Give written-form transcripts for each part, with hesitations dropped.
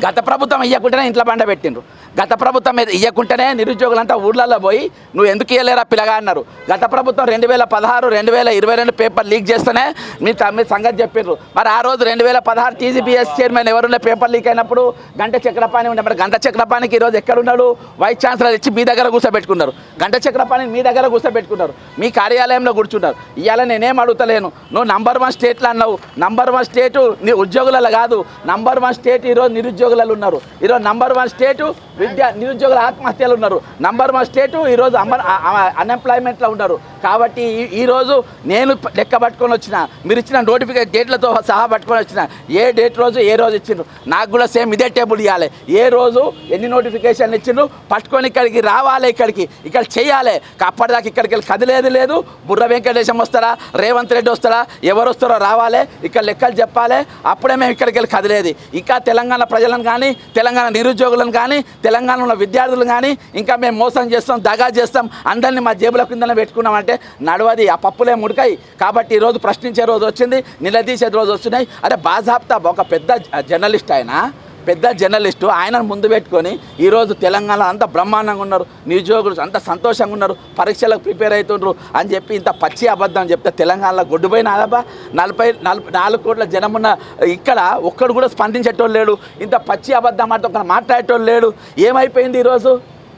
గత ప్రభుత్వం ఇవ్వకుండానే ఇంట్లో బండ పెట్టిండ్రు. గత ప్రభుత్వం ఇవ్వకుండానే నిరుద్యోగులంతా ఊళ్ళల్లో పోయి నువ్వు ఎందుకు ఇవ్వలేరా పిల్లగా అన్నారు. గత ప్రభుత్వం 2016, 2022 పేపర్ లీక్ చేస్తేనే మీ సంగతి చెప్పిర్రు. మరి ఆ రోజు 2016 టీజీపీఎస్ చైర్మన్ ఎవరున్న పేపర్ లీక్ అయినప్పుడు గంట చక్రపాణి ఉండే. మరి గంట చక్రపాణికి ఈరోజు ఎక్కడున్నాడు? వైస్ ఛాన్సలర్ ఇచ్చి మీ దగ్గర కూర్చోబెట్టుకున్నారు. గంట చక్రపాణిని మీ దగ్గర కూర్చోబెట్టుకున్నారు, మీ కార్యాలయంలో కూర్చున్నారు. ఇవాళ నేనేం అడుగుతలేను, నువ్వు నంబర్ 1 స్టేట్లో అన్నావు. నంబర్ 1 స్టేటు నీ ఉద్యోగులలో కాదు, నంబర్ 1 స్టేట్ ఈరోజు నిరుద్యోగులలో ఉన్నారు. ఈరోజు నంబర్ 1 స్టేటు నిరుద్యోగుల ఆత్మహత్యలు ఉన్నారు. నంబర్ 1 స్టేటు ఈరోజు అన్ఎంప్లాయ్మెంట్లో ఉన్నారు. కాబట్టి ఈరోజు నేను లెక్క పట్టుకొని వచ్చిన, మీరు ఇచ్చిన నోటిఫికేషన్ డేట్లతో సహా పట్టుకొని వచ్చిన, ఏ డేట్ రోజు ఏ రోజు ఇచ్చిండ్రు నాకు కూడా సేమ్ ఇదే టేబుల్ ఇవ్వాలి. ఏ రోజు ఎన్ని నోటిఫికేషన్లు ఇచ్చిండ్రు పట్టుకొని ఇక్కడికి రావాలి, ఇక్కడ చేయాలి. అప్పటిదాకా ఇక్కడికి వెళ్ళి కదిలేదు లేదు. బుర్ర వెంకటేశం వస్తారా, రేవంత్ రెడ్డి వస్తారా, ఎవరు వస్తారో రావాలి, ఇక్కడ లెక్కలు చెప్పాలి. అప్పుడే మేము ఇక్కడికి వెళ్ళి కదిలేదు. ఇంకా తెలంగాణ ప్రజలను కానీ, తెలంగాణ నిరుద్యోగులను కానీ, తెలంగాణలో ఉన్న విద్యార్థులు కానీ ఇంకా మేము మోసం చేస్తాం, దగా చేస్తాం, అందరినీ మా జేబుల కిందనే పెట్టుకున్నామంటే నడవది. ఆ పప్పులే ముడికాయి. కాబట్టి ఈరోజు ప్రశ్నించే రోజు వచ్చింది, నిలదీసే రోజు వస్తున్నాయి. అరే బాజాబ్తా ఒక పెద్ద జర్నలిస్ట్, పెద్ద జర్నలిస్టు, ఆయనను ముందు పెట్టుకొని ఈరోజు తెలంగాణ అంత బ్రహ్మాండంగా ఉన్నారు, నిరుద్యోగులు అంత సంతోషంగా ఉన్నారు, పరీక్షలకు ప్రిపేర్ అవుతుండ్రు అని చెప్పి ఇంత పచ్చి అబద్ధం చెప్తే తెలంగాణలో గొడ్డుపోయిన అదబ్బా. 44 కోట్ల జనం ఉన్న ఇక్కడ ఒక్కడు కూడా స్పందించేటోళ్ళు లేడు. ఇంత పచ్చి అబద్ధం ఆడితే ఒక మాట్లాడేటోళ్ళు లేడు. ఏమైపోయింది ఈరోజు?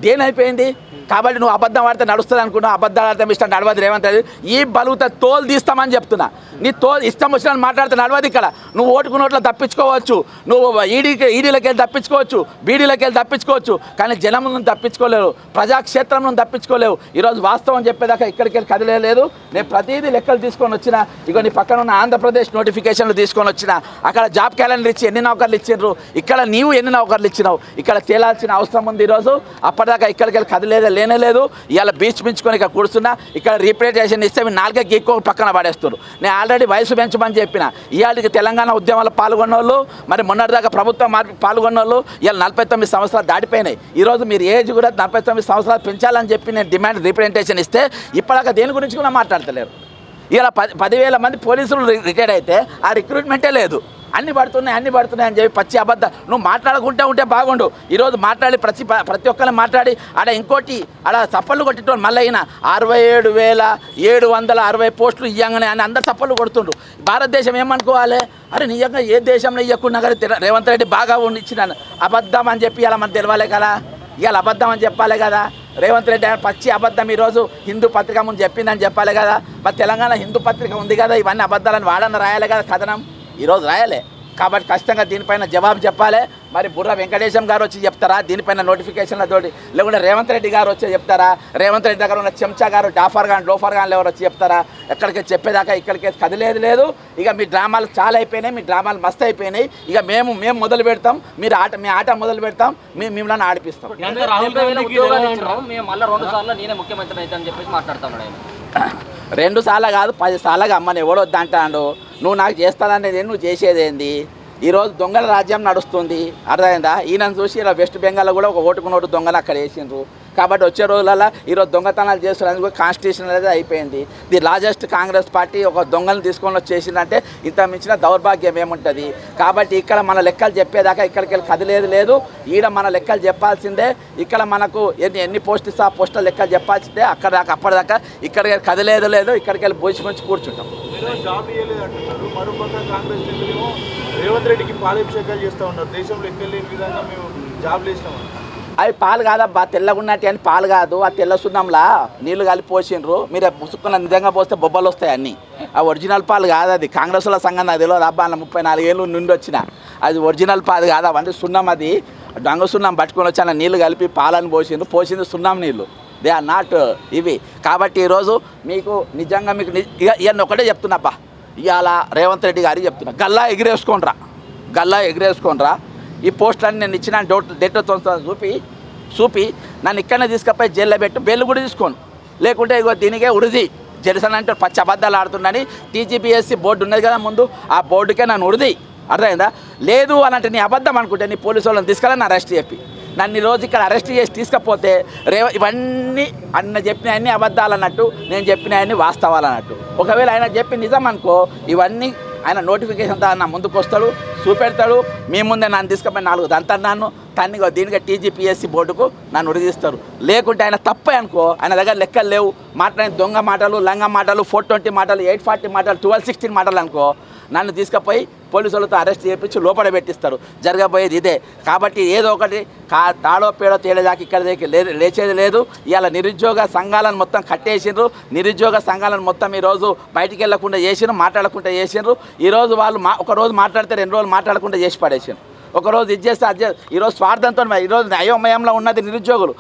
దేనైపోయింది? కాబట్టి నువ్వు అబద్ధం ఆడితే నడుస్తుంది అనుకున్నావు. అబద్ధాలు ఆడితే ఇష్టం నడవదు. రేవంత్ రెడ్డి ఈ బలుగుతా తోలు తీస్తామని చెప్తున్నా. నీ ఇష్టం వచ్చిన మాట్లాడితే నడవదు. ఇక్కడ నువ్వు ఓటుకు నోట్లో తప్పించుకోవచ్చు, నువ్వు ఈడీలకి వెళ్ళి తప్పించుకోవచ్చు, బీడీలకి వెళ్ళి తప్పించుకోవచ్చు, కానీ జనం నుండి తప్పించుకోలేవు, ప్రజాక్షేత్రం నుండి తప్పించుకోలేవు. ఈరోజు వాస్తవం చెప్పేదాకా ఇక్కడికి వెళ్ళి కదిలేదు. నేను ప్రతిదీ లెక్కలు తీసుకొని వచ్చిన. ఇక నీ పక్కన ఉన్న ఆంధ్రప్రదేశ్ నోటిఫికేషన్లు తీసుకొని వచ్చిన. అక్కడ జాబ్ క్యాలెండర్ ఇచ్చి ఎన్ని నౌకర్లు ఇచ్చిండ్రు, ఇక్కడ నీవు ఎన్ని నౌకర్లు ఇచ్చినావు, ఇక్కడ తేలాల్సిన అవసరం ఉంది. ఈరోజు అప్పటిదాకా ఇక్కడికి వెళ్ళి కదిలేదు, లేనేలేదు. ఇవాళ బీచ్ మించుకొని ఇక్కడ కూర్చున్నా. ఇక్కడ రీప్రజెంటేషన్ ఇస్తే మీరు 4 గీక్కో పక్కన పడేస్తారు. నేను ఆల్రెడీ వయసు పెంచమని చెప్పిన. ఇవాళకి తెలంగాణ ఉద్యమాల్లో పాల్గొన్న వాళ్ళు, మరి మొన్నటిదాకా ప్రభుత్వం పాల్గొన్న వాళ్ళు ఇవాళ 49 సంవత్సరాలు దాటిపోయినాయి. ఈరోజు మీరు ఏజ్ కూడా 49 సంవత్సరాలు పెంచాలని చెప్పి నేను డిమాండ్ రీప్రజెంటేషన్ ఇస్తే ఇప్పటిదాకా దేని గురించి కూడా మాట్లాడతలేరు. ఇలా 10,000 మంది పోలీసులు రిటైర్డ్ అయితే ఆ రిక్రూట్మెంటే లేదు. అన్నీ పడుతున్నాయి అని చెప్పి పచ్చి అబద్ధం. నువ్వు మాట్లాడుకుంటూ ఉంటే బాగుండు. ఈరోజు మాట్లాడి ప్రతి ఒక్కరిని మాట్లాడి ఆడ ఇంకోటి ఆడ చప్పళ్ళు కొట్టేటోళ్ళు మళ్ళీ అయినా 67,760 పోస్టులు ఇవ్వగానే అని అందరు చప్పళ్ళు కొడుతుండ్రు. భారతదేశం ఏమనుకోవాలి? అరే నిజంగా ఏ దేశంలో ఇవ్వకున్నా కానీ రేవంత్ రెడ్డి బాగా ఇచ్చిన అబద్ధం అని చెప్పి ఇలా మనం తెలవాలి కదా. ఇవాళ అబద్ధం అని చెప్పాలి కదా. రేవంత్ రెడ్డి పచ్చి అబద్ధం ఈరోజు హిందూ పత్రిక ముందు చెప్పిందని చెప్పాలి కదా. మరి తెలంగాణ హిందూ పత్రిక ఉంది కదా, ఇవన్నీ అబద్ధాలని వాడని రాయాలి కదా కథనం. ఈరోజు రాయాలి. కాబట్టి ఖచ్చితంగా దీనిపైన జవాబు చెప్పాలి. మరి బుర్ర వెంకటేశం గారు వచ్చి చెప్తారా దీనిపైన నోటిఫికేషన్లతోటి, లేకుంటే రేవంత్ రెడ్డి గారు వచ్చి చెప్తారా, రేవంత్ రెడ్డి దగ్గర ఉన్న చెంచా గారు డాఫర్ గారు లోఫర్ గారు ఎవరు వచ్చి చెప్తారా? ఎక్కడికి చెప్పేదాకా ఇక్కడికి కదిలేదు లేదు. ఇక మీ డ్రామాలు చాలా అయిపోయినాయి, మీ డ్రామాలు మస్తు అయిపోయినాయి. ఇక మేము మొదలు పెడతాం, మీ ఆట మొదలు పెడతాం, మిమ్మల్ని ఆడిపిస్తాం. 2 సార్లు కాదు 10 సార్లుగా అమ్మని ఎవడు వద్దంటాడు. నువ్వు నాకు చేస్తాననేది నువ్వు చేసేదేంది? ఈరోజు దొంగల రాజ్యం నడుస్తుంది, అర్థమైందా? ఈయనను చూసి ఇలా వెస్ట్ బెంగాల్లో కూడా ఒక ఓటుకు నోటు దొంగలు అక్కడ వేసిండ్రు. కాబట్టి వచ్చే రోజులలో ఈరోజు దొంగతనాలు చేస్తున్నందుకు కాన్స్టిట్యూషన్ అనేది అయిపోయింది. ది లార్జెస్ట్ కాంగ్రెస్ పార్టీ ఒక దొంగలను తీసుకొని వచ్చేసిందంటే ఇంత మించిన దౌర్భాగ్యం ఏముంటుంది? కాబట్టి ఇక్కడ మన లెక్కలు చెప్పేదాకా ఇక్కడికి వెళ్ళి కదిలేదు లేదు. ఈడ మన లెక్కలు చెప్పాల్సిందే. ఇక్కడ మనకు ఎన్ని పోస్టులు ఇస్తే ఆ పోస్టుల లెక్కలు చెప్పాల్సిందే. అప్పటిదాకా ఇక్కడికి కదిలేదు లేదు. ఇక్కడికి వెళ్ళి బోసి కూర్చుంటాం. రేవంత్ రెడ్డికి పాలాభిషేకాలు చేస్తూ ఉన్నారు. దేశంలో ఎక్కడ లేని విధంగా మేము జాబ్లు వేసినాం. అవి పాలు కాదబ్బా, తెల్లగున్నట్టు అని పాలు కాదు. ఆ తెల్ల సున్నంలా నీళ్లు కలిపి పోసిండ్రు. మీరు ముసుక్కున్న నిజంగా పోస్తే బొబ్బలు వస్తాయి అన్నీ. ఆ ఒరిజినల్ పాలు కాదు. అది కాంగ్రెస్ల సంఘం నాకు తెలియదు అబ్బా. 34 ఏళ్ళు నుండి వచ్చిన అది ఒరిజినల్ పాలు కాదు. అవంటే సున్నం, అది దొంగ సున్నం పట్టుకొని వచ్చి అలా నీళ్లు కలిపి పాలను పోసింది సున్నం నీళ్ళు. దే ఆర్ నాట్ ఇవి. కాబట్టి ఈరోజు మీకు నిజంగా మీకు ఇవన్నీ ఒకటే చెప్తున్నాబ్బా. ఇవాళ రేవంత్ రెడ్డి గారికి చెప్తున్నా, గల్లా ఎగిరేసుకోండ్రా. ఈ పోస్టులన్నీ నేను ఇచ్చిన డేట్తో చూపి నన్ను ఇక్కడనే తీసుకపోయి జైల్లో పెట్టు, బెయిల్ కూడా తీసుకోను. లేకుంటే ఇగో దీనికే ఉడిది జెరసన్ అంటే పచ్చి అబద్ధాలు ఆడుతుందని టీజీపీఎస్సీ బోర్డు ఉన్నది కదా ముందు, ఆ బోర్డుకే నన్ను ఉడిది. అర్థమైందా? లేదు అనంటే నీ అబద్ధం అనుకుంటే నీ పోలీసు వాళ్ళని తీసుకెళ్ళని అరెస్ట్ చెప్పి నన్ను ఈరోజు ఇక్కడ అరెస్ట్ చేసి తీసుకపోతే ఇవన్నీ చెప్పిన అన్ని అబద్ధాలు అన్నట్టు, నేను చెప్పిన అన్ని వాస్తవాలు అన్నట్టు. ఒకవేళ ఆయన చెప్పి నిజం అనుకో, ఇవన్నీ ఆయన నోటిఫికేషన్ నా ముందుకు వస్తాడు, చూపెడతాడు. మీ ముందే నన్ను తీసుకుపోయి 4 దంతన్నాను తన్ని దీనిగా TGPSC బోర్డుకు నన్ను ఉడిగిస్తారు. లేకుంటే ఆయన తప్పే అనుకో, ఆయన దగ్గర లెక్కలు లేవు, మాట్లాడిన దొంగ మాటలు, లంగ మాటలు, 420 మాటలు, 840 మాటలు, 1216 మాటలు అనుకో, నన్ను తీసుకుపోయి పోలీసులతో అరెస్ట్ చేయించి లోపల పెట్టిస్తారు. జరగబోయేది ఇదే. కాబట్టి ఏదో ఒకటి తాడో పేడో తేలేదాకా ఇక్కడ లేచేది లేదు. ఇవాళ నిరుద్యోగ సంఘాలను మొత్తం కట్టేసిండ్రు. నిరుద్యోగ సంఘాలను మొత్తం ఈరోజు బయటికి వెళ్ళకుండా చేసిండ్రు, మాట్లాడకుండా చేసిండ్రు. ఈరోజు వాళ్ళు ఒక రోజు మాట్లాడితే 2 రోజులు మాట్లాడకుండా చేసి పడేసిండ్రు. ఒకరోజు ఇది చేస్తే అది ఈరోజు స్వార్థంతో ఈరోజు అయోమయంలో ఉన్నది నిరుద్యోగులు,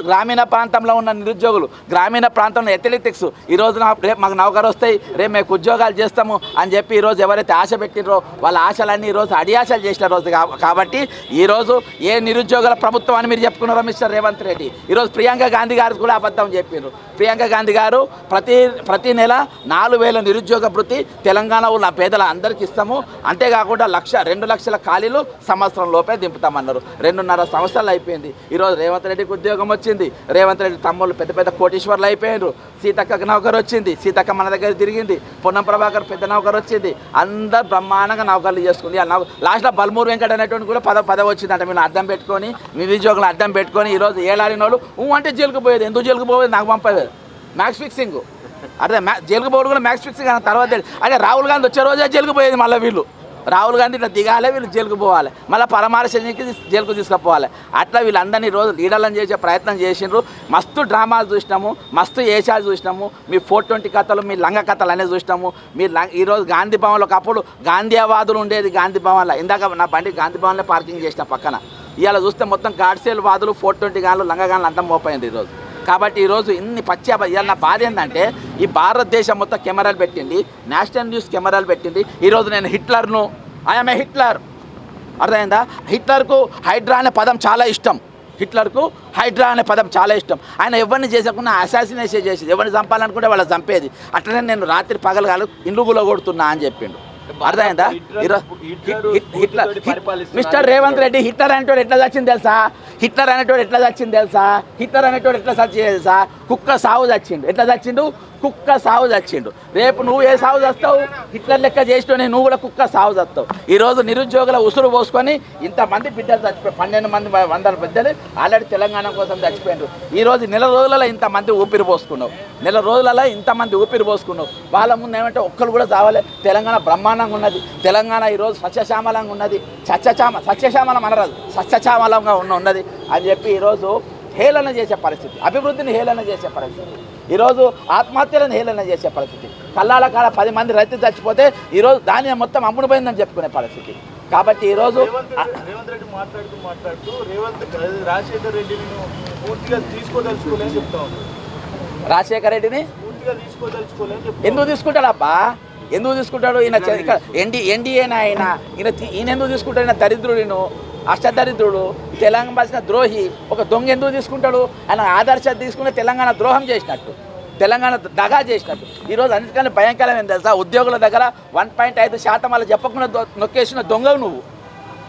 గ్రామీణ ప్రాంతంలో ఉన్న నిరుద్యోగులు, గ్రామీణ ప్రాంతంలో అథ్లెటిక్స్. ఈరోజు రేపు మాకు నౌకరు వస్తాయి, రేపు మేము ఉద్యోగాలు చేస్తాము అని చెప్పి ఈరోజు ఎవరైతే ఆశ పెట్టినరో వాళ్ళ ఆశలన్నీ ఈరోజు అడియాశలు చేసిన రోజు. కాబట్టి ఈరోజు ఏ నిరుద్యోగుల ప్రభుత్వం అని మీరు చెప్పుకున్నారో మిస్టర్ రేవంత్ రెడ్డి, ఈరోజు ప్రియాంక గాంధీ గారు కూడా అబద్ధం చెప్పారు. ప్రియాంక గాంధీ గారు ప్రతి నెల 4,000 నిరుద్యోగ భృతి తెలంగాణ ఉన్న పేదల అందరికీ ఇస్తాము, అంతేకాకుండా 2 లక్షల ఖాళీలు సంవత్సరం లోపే దింపుతామన్నారు. 2.5 సంవత్సరాలు అయిపోయింది. ఈరోజు రేవంత్ రెడ్డికి ఉద్యోగం వచ్చింది. రేవంత్ రెడ్డి తమ్ముళ్ళు పెద్ద పెద్ద కోటీశ్వర్లు అయిపోయారు. సీతక్కకు నౌకరు వచ్చింది, సీతక్క మన దగ్గర తిరిగింది. పొన్నం ప్రభాకర్ పెద్ద నౌకరు వచ్చింది. అందరు బ్రహ్మాండంగా నౌకర్లు చేసుకుంది. లాస్ట్లో బల్మూరు వెంకట అనేటువంటి కూడా పదవి వచ్చిందంట. మీరు అడ్డం పెట్టుకొని, నిరుద్యోగులు అడ్డం పెట్టుకొని ఈరోజు ఏలాడిన వాళ్ళు అంటే జైలుకు పోయేది. ఎందుకు జైలుకు పోయేది నాకు పంపేది మ్యాక్స్ ఫిక్సింగ్. అదే జైలుకు పోవడం కూడా మ్యాక్స్ ఫిక్సింగ్ అన్న తర్వాత అదే రాహుల్ గాంధీ వచ్చే రోజే జైలుకు పోయేది. మళ్ళీ వీళ్ళు రాహుల్ గాంధీ ఇట్లా దిగాలి, వీళ్ళు జైలుకు పోవాలి, మళ్ళీ పరమార్శనికి జైలుకు తీసుకుపోవాలి. అట్లా వీళ్ళందరినీ రోజు లీడర్లను చేసే ప్రయత్నం చేసిండ్రు. మస్తు డ్రామాలు చూసినాము, మస్తు ఏషాలు చూసినాము, మీ 420 కథలు, మీ లంగ కథలు అనేది చూసినాము. మీరు ఈరోజు గాంధీ భవన్లో ఒకప్పుడు గాంధీవాదులు ఉండేది. గాంధీ భవన్లో ఇందాక నా బండి గాంధీ భవన్లో పార్కింగ్ చేసిన పక్కన. ఇవాళ చూస్తే మొత్తం గాడ్సేల్ వాదులు, 420 గాన్లు, లంగగాన్లు అంతా మోపోయింది ఈరోజు. కాబట్టి ఈరోజు ఇన్ని ఇవాళ నా బాధ ఏంటంటే ఈ భారతదేశం మొత్తం కెమెరాలు పెట్టింది, నేషనల్ న్యూస్ కెమెరాలు పెట్టింది. ఈరోజు నేను హిట్లర్ను, ఐఎమ్ ఏ హిట్లర్, అర్థమైందా? హిట్లర్కు హైడ్రా అనే పదం చాలా ఇష్టం. హిట్లర్కు హైడ్రా అనే పదం చాలా ఇష్టం. ఆయన ఎవరిని చేసకుండా అసాసినేషన్ చేసేది, ఎవరిని చంపాలనుకుంటే వాళ్ళు చంపేది. అట్లనే నేను రాత్రి పగలగాలు ఇండ్లు గులగొడుతున్నా అని చెప్పిండు. అర్థమైందా? మిస్టర్ రేవంత్ రెడ్డి హిట్లర్ అనేటోడు ఎట్లా చచ్చింది తెలుసా? హిట్లర్ అనేటోడు ఎట్లా చచ్చింది తెలుసా? హిట్లర్ అనేటోడు ఎట్లా చచ్చింది తెలుసా? కుక్క సాగు చచ్చిండు. ఎట్లా చచ్చిండు? కుక్క సాగు చచ్చిండు. రేపు నువ్వు ఏ సాగు చస్తావు? హిట్లర్ లెక్క చేసినోనే నువ్వు కూడా కుక్క సాగు చస్తావు. ఈరోజు నిరుద్యోగుల ఉసురు పోసుకొని ఇంతమంది బిడ్డలు చచ్చిపోయి 12 మంది 100 బిడ్డలు ఆల్రెడీ తెలంగాణ కోసం చచ్చిపోయారు. ఈరోజు నెల రోజులలో ఇంతమంది ఊపిరి పోసుకున్నావు, నెల రోజులలో ఇంతమంది ఊపిరి పోసుకున్నావు. వాళ్ళ ముందు ఏమంటే ఒక్కరు కూడా చావాలి. తెలంగాణ బ్రహ్మాండంగా ఉన్నది. తెలంగాణ ఈరోజు సస్యశ్యామలంగా ఉన్నది. సస్యశ్యామలం అనరాదు, సస్యశ్యామలంగా ఉన్నది అని చెప్పి ఈరోజు హేళన చేసే పరిస్థితి, అభివృద్ధిని హేళన చేసే పరిస్థితి, ఈరోజు ఆత్మహత్యలను హేళన చేసే పరిస్థితి. కల్లాల కాడ 10 మంది రైతులు చచ్చిపోతే ఈరోజు ధాన్యం మొత్తం అమ్ముడుపోయిందని చెప్పుకునే పరిస్థితి. కాబట్టి ఈరోజు రేవంత్ రెడ్డి మాట్లాడుతూ రాజశేఖర్ రెడ్డిని పూర్తిగా తీసుకోదలుచుకోలేని చెప్తా ఉన్నాడు. రాజశేఖర్ రెడ్డిని పూర్తిగా తీసుకోదలుచుకోలేని చెప్తా. ఎందుకు తీసుకుంటాడబ్బా? ఎందుకు తీసుకుంటాడు? ఈయన ఎన్డీఏనా ఈయన ఎందుకు తీసుకుంటాడు? ఈయన దరిద్రుడిను, అష్టదరిద్రుడు, తెలంగాణ భాష ద్రోహి, ఒక దొంగ ఎందుకు తీసుకుంటాడు? ఆయన ఆదర్శ తీసుకుని తెలంగాణ ద్రోహం చేసినట్టు, తెలంగాణ దగా చేసినట్టు. ఈరోజు అన్నిటికన్నా భయంకరం ఏం తెలుసా? ఉద్యోగుల దగ్గర 1.5% వాళ్ళు చెప్పకుండా నొక్కేసిన దొంగవు నువ్వు.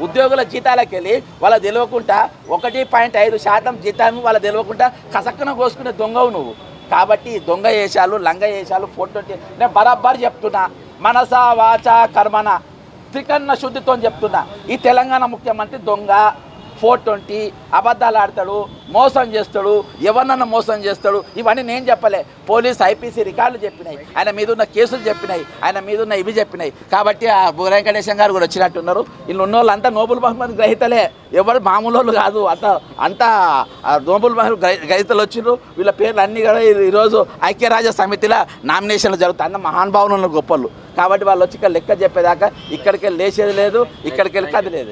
ఉద్యోగుల జీతాలకు వెళ్ళి వాళ్ళ తెలియకుండా 1.5% జీతం వాళ్ళ తెలియకుండా కసక్కన కోసుకునే దొంగవు నువ్వు. కాబట్టి దొంగ వేషాలు, లంగ వేషాలు, 420 నేను బరాబర్ చెప్తున్నా, మనస వాచ కర్మన త్రికన్న శుద్ధితో చెప్తున్నా. ఈ తెలంగాణ ముఖ్యమంత్రి దొంగ, 420 అబద్ధాలు ఆడతాడు, మోసం చేస్తాడు, ఎవరినన్నా మోసం చేస్తాడు. ఇవన్నీ నేను చెప్పలే, పోలీస్ IPC రికార్డులు చెప్పినాయి, ఆయన మీద ఉన్న కేసులు చెప్పినాయి, ఆయన మీద ఉన్న ఇవి చెప్పినాయి. కాబట్టి ఆ వెంకటేశం గారు కూడా వచ్చినట్టున్నారు. వీళ్ళు ఉన్న వాళ్ళు అంతా నోబెల్ బహుమతి గ్రహీతలే, ఎవరు మామూలు వాళ్ళు కాదు. అంతా నోబెల్ బహుమతి గ్రహీతలు వచ్చిండ్రు. వీళ్ళ పేర్లు అన్నీ కూడా ఈరోజు ఐక్యరాజ్య సమితిలో నామినేషన్లు జరుగుతాయి. అన్న మహానుభావులు ఉన్న గొప్పలు. కాబట్టి వాళ్ళు వచ్చి ఇక్కడ లెక్క చెప్పేదాకా ఇక్కడికి వెళ్ళి లేచేది లేదు, ఇక్కడికి వెళ్ళి కదిలేదు.